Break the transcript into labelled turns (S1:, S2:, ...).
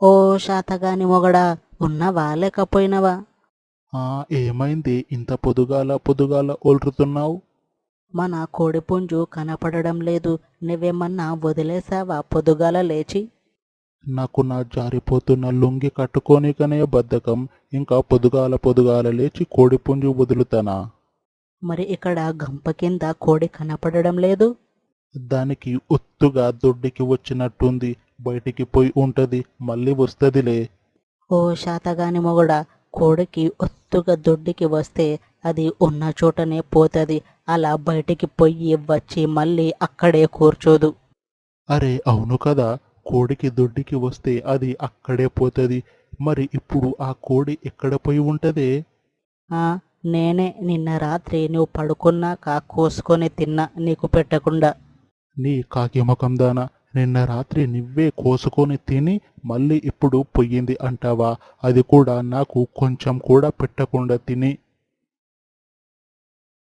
S1: ఓ శాతగాని మొగడా, ఉన్నవా లేకపోయినవా?
S2: ఏమైంది ఇంత పొదుగాల పొదుగాల ఒలురుతున్నావు?
S1: మన కోడిపుంజు కనపడడం లేదు. నువ్వేమన్నా వదిలేసావా పొద్దుగాల లేచి?
S2: నాకు నా జారిపోతున్న లుంగి కట్టుకోనికనే బద్ధకం. ఇంకా పొదుగాల పొదుగాల లేచి కోడిపుంజు వదులుతానా?
S1: మరి ఇక్కడ గంప కింద కోడి కనపడడం లేదు.
S2: దానికి ఒత్తుగా దొడ్డికి వచ్చినట్టుంది. బయటికి పోయి ఉంటది, మళ్ళీ వస్తదిలే.
S1: ఓ శాతగాని మొగడా, కోడికి ఒత్తుగా దొడ్డికి వస్తే అది ఉన్న చోటనే పోతది. అలా బయటికి పొయ్యి వచ్చి మళ్ళీ అక్కడే కూర్చోదు.
S2: అరే అవును కదా, కోడికి దొడ్డికి వస్తే అది అక్కడే పోతది. మరి ఇప్పుడు ఆ కోడి ఎక్కడ పోయి ఉంటదే?
S1: ఆ నేనే నిన్న రాత్రి నువ్వు పడుకున్నాక కోసుకొని తిన్నా నీకు పెట్టకుండా.
S2: నీ కాకి ముఖం దానా, నిన్న రాత్రి నువ్వే కోసుకొని తిని మళ్ళీ ఇప్పుడు పొయ్యింది అంటావా? అది కూడా నాకు కొంచెం కూడా పెట్టకుండా తిని.